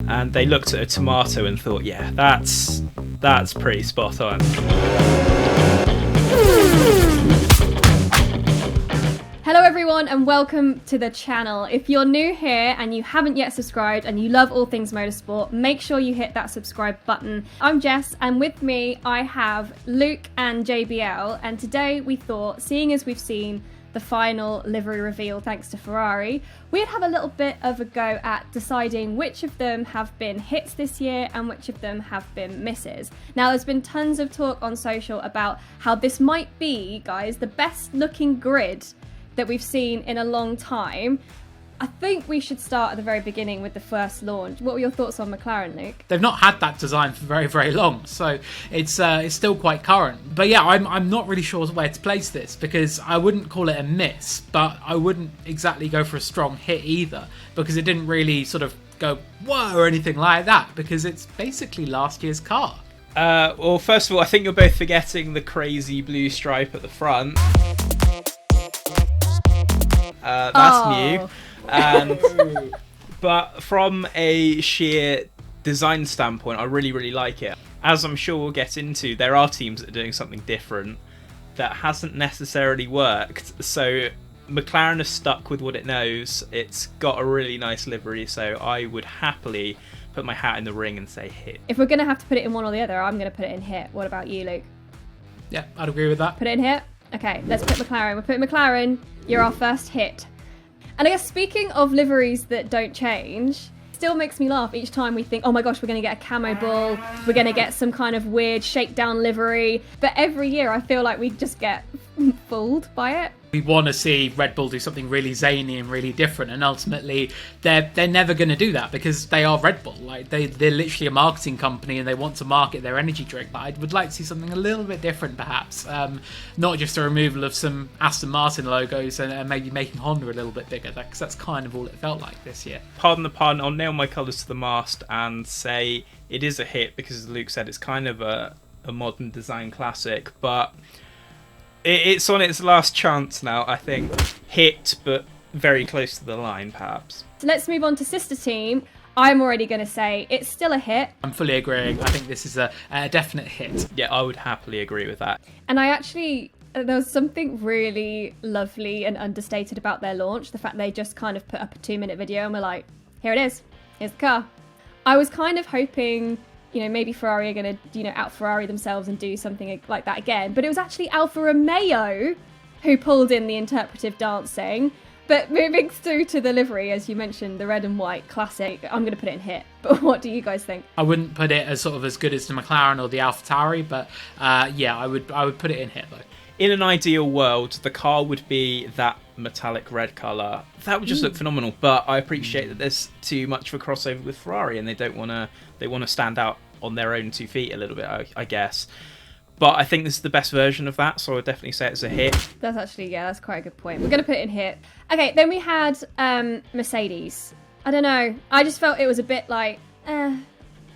and they looked at a tomato and thought, yeah, that's pretty spot on. Hello everyone and welcome to the channel. If you're new here and you haven't yet subscribed and you love all things motorsport, make sure you hit that subscribe button. I'm Jess and with me I have Luke and JBL, and today we thought, seeing as we've seen the final livery reveal thanks to Ferrari, we'd have a little bit of a go at deciding which of them have been hits this year and which of them have been misses. Now there's been tons of talk on social about how this might be, guys, the best looking grid that we've seen in a long time. I think we should start at the very beginning with the first launch. What were your thoughts on McLaren, Luke? They've not had that design for very, very long, so it's still quite current. But yeah, I'm not really sure where to place this, because I wouldn't call it a miss, but I wouldn't exactly go for a strong hit either, because it didn't really sort of go whoa or anything like that, because it's basically last year's car. Well, first of all, I think you're both forgetting the crazy blue stripe at the front. That's new. And but from a sheer design standpoint, I really, really like it. As I'm sure we'll get into, there are teams that are doing something different that hasn't necessarily worked. So McLaren has stuck with what it knows. It's got a really nice livery, so I would happily put my hat in the ring and say hit. If we're going to have to put it in one or the other, I'm going to put it in hit. What about you, Luke? Yeah, I'd agree with that. Put it in hit? Okay, let's put McLaren. We're putting McLaren. You're our first hit. And I guess speaking of liveries that don't change, still makes me laugh each time we think, oh my gosh, we're going to get a camo bull, we're going to get some kind of weird shakedown livery. But every year I feel like we just get fooled by it. We want to see Red Bull do something really zany and really different, and ultimately they're never going to do that because they are Red Bull. Like they're literally a marketing company and they want to market their energy drink. But I would like to see something a little bit different, perhaps. Not just a removal of some Aston Martin logos and maybe making Honda a little bit bigger, because that's kind of all it felt like this year. Pardon the pun, I'll nail my colours to the mast and say it is a hit because, as Luke said, it's kind of a modern design classic, but it's on its last chance now, I think. Hit, but very close to the line, perhaps. So let's move on to sister team. I'm already going to say it's still a hit. I'm fully agreeing. I think this is a definite hit. Yeah, I would happily agree with that. And I actually, there was something really lovely and understated about their launch. The fact they just kind of put up a 2-minute video and we're like, here it is. Here's the car. I was kind of hoping, maybe Ferrari are going to, out-Ferrari themselves and do something like that again. But it was actually Alfa Romeo who pulled in the interpretive dancing. But moving through to the livery, as you mentioned, the red and white classic, I'm going to put it in hit. But what do you guys think? I wouldn't put it as sort of as good as the McLaren or the AlphaTauri, but yeah, I would put it in hit though. In an ideal world, the car would be that metallic red colour. That would just look phenomenal. But I appreciate that there's too much of a crossover with Ferrari, and they want to stand out on their own 2 feet a little bit, I guess. But I think this is the best version of that, so I would definitely say it's a hit. That's actually, that's quite a good point. We're going to put it in hit. Okay, then we had Mercedes. I don't know. I just felt it was a bit like,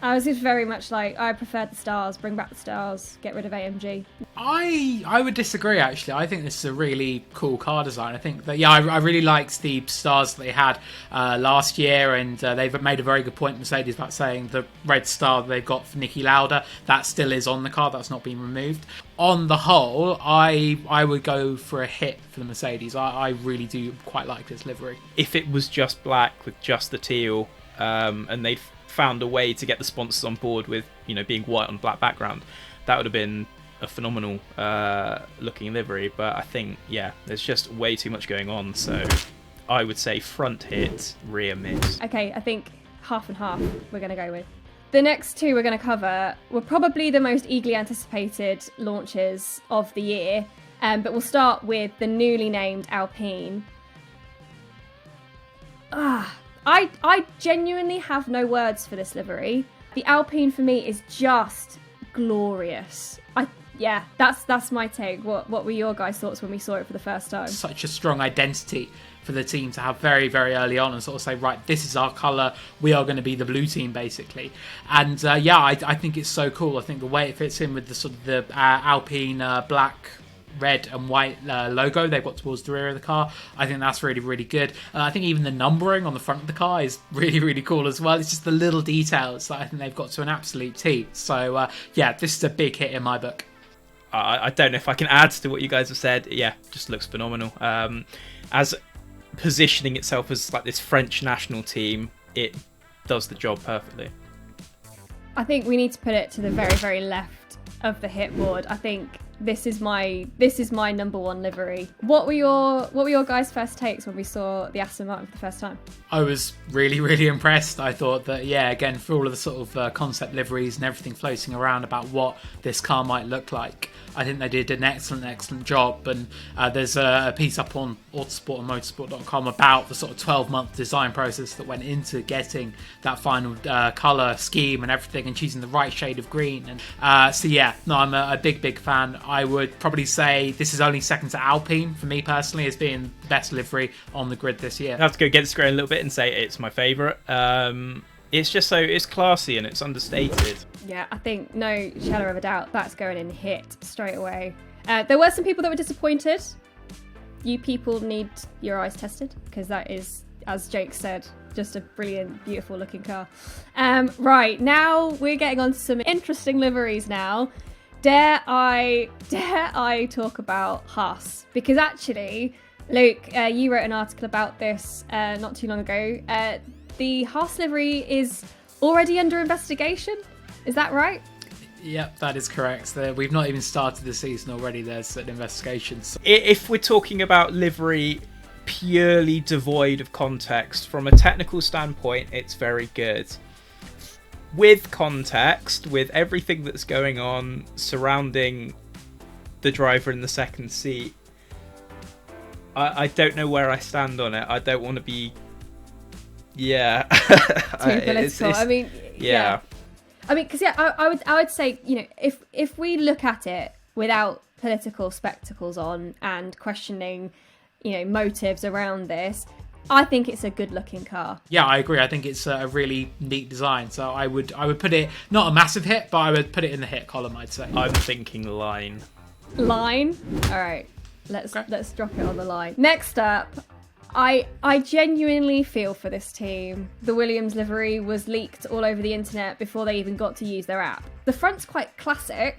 I was just very much like, I preferred the stars, bring back the stars, get rid of AMG. I would disagree, actually. I think this is a really cool car design. I think that, I really liked the stars that they had last year, and they've made a very good point, Mercedes, about saying the red star that they've got for Niki Lauda, that still is on the car, that's not been removed. On the whole, I would go for a hit for the Mercedes. I really do quite like this livery. If it was just black with just the teal, and they'd found a way to get the sponsors on board with, being white on black background, that would have been a phenomenal looking livery. But I think, there's just way too much going on, so I would say front hit, rear miss. Okay, I think half and half we're going to go with. The next two we're going to cover were probably the most eagerly anticipated launches of the year, but we'll start with the newly named Alpine. I genuinely have no words for this livery. The Alpine for me is just glorious. That's my take. What were your guys' thoughts when we saw it for the first time? Such a strong identity for the team to have very, very early on and sort of say, right, this is our colour, we are going to be the blue team, basically. And I think it's so cool. I think the way it fits in with the sort of the Alpine black red and white logo they've got towards the rear of the car. I think that's really, really good. I think even the numbering on the front of the car is really, really cool as well. It's just the little details that I think they've got to an absolute T. So yeah, this is a big hit in my book. I don't know if I can add to what you guys have said. Yeah, just looks phenomenal. As positioning itself as like this French national team, it does the job perfectly. I think we need to put it to the very, very left of the hit board. I think this is my number one livery. What were your guys' first takes when we saw the Aston Martin for the first time? I was really, really impressed. I thought that, yeah, again, for all of the sort of concept liveries and everything floating around about what this car might look like, I think they did an excellent job. And there's a piece up on Autosport and motorsport.com about the sort of 12-month design process that went into getting that final colour scheme and everything, and choosing the right shade of green. And so yeah, no, I'm a big fan. I would probably say this is only second to Alpine for me personally as being the best livery on the grid this year. I have to go against the grain a little bit and say it's my favourite. It's just it's classy and it's understated. Yeah, I think no shadow of a doubt that's going in hit straight away. There were some people that were disappointed. You people need your eyes tested, because that is, as Jake said, just a brilliant, beautiful looking car. Right, now we're getting on to some interesting liveries now. Dare I talk about Haas? Because actually, Luke, you wrote an article about this not too long ago. The Haas livery is already under investigation. Is that right? Yep, that is correct. We've not even started the season already. There's an investigation. If we're talking about livery purely devoid of context, from a technical standpoint, it's very good. With context, with everything that's going on surrounding the driver in the second seat, I don't know where I stand on it. I don't want to be... Yeah. Too political. I mean, yeah. I mean, because I would say, you know, if we look at it without political spectacles on and questioning, you know, motives around this, I think it's a good-looking car. Yeah, I agree. I think it's a really neat design. So I would put it, not a massive hit, but I would put it in the hit column, I'd say. I'm thinking line. Line? All right. Let's drop it on the line. Next up, I genuinely feel for this team. The Williams livery was leaked all over the internet before they even got to use their app. The front's quite classic,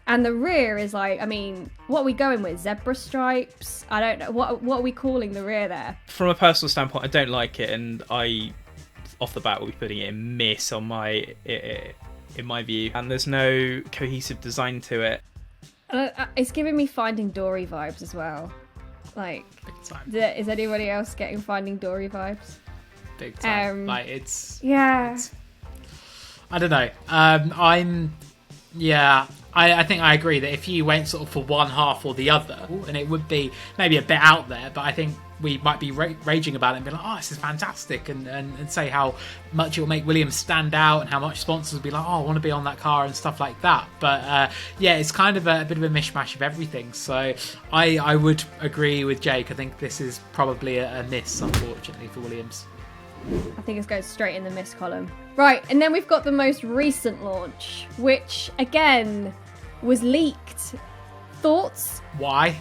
and the rear is like, I mean, what are we going with? Zebra stripes? I don't know. What are we calling the rear there? From a personal standpoint, I don't like it, and I, off the bat, will be putting it in miss on in my view. And there's no cohesive design to it. It's giving me Finding Dory vibes as well. Like, is anybody else getting Finding Dory vibes? Big time. Yeah. I don't know. I think I agree that if you went sort of for one half or the other, and it would be maybe a bit out there, but I think we might be raging about it and be like, oh, this is fantastic, and say how much it will make Williams stand out and how much sponsors will be like, oh, I want to be on that car and stuff like that. But yeah, it's kind of a bit of a mishmash of everything. So I would agree with Jake. I think this is probably a miss, unfortunately, for Williams. I think it's going straight in the miss column. Right, and then we've got the most recent launch, which, again, was leaked. Thoughts? Why?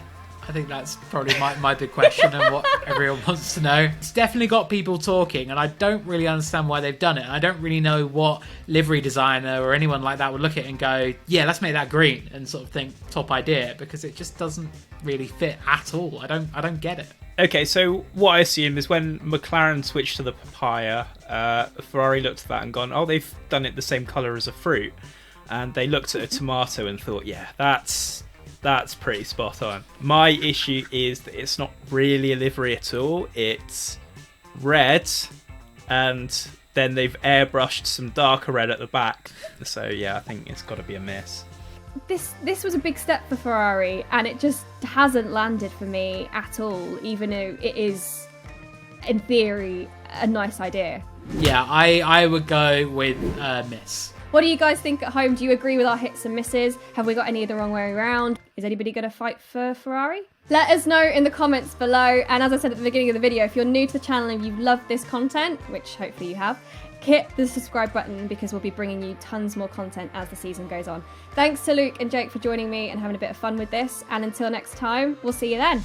I think that's probably my big question and what everyone wants to know. It's definitely got people talking, and I don't really understand why they've done it. I don't really know what livery designer or anyone like that would look at it and go, yeah, let's make that green, and sort of think top idea, because it just doesn't really fit at all. I don't get it. Okay, so what I assume is when McLaren switched to the papaya, Ferrari looked at that and gone, oh, they've done it the same colour as a fruit. And they looked at a tomato and thought, yeah, that's pretty spot on. My issue is that it's not really a livery at all. It's red, and then they've airbrushed some darker red at the back. So yeah, I think it's got to be a miss. This was a big step for Ferrari, and it just hasn't landed for me at all, even though it is, in theory, a nice idea. Yeah, I would go with miss. What do you guys think at home? Do you agree with our hits and misses? Have we got any of the wrong way around? Is anybody going to fight for Ferrari? Let us know in the comments below. And as I said at the beginning of the video, if you're new to the channel and you've loved this content, which hopefully you have, hit the subscribe button because we'll be bringing you tons more content as the season goes on. Thanks to Luke and Jake for joining me and having a bit of fun with this. And until next time, we'll see you then.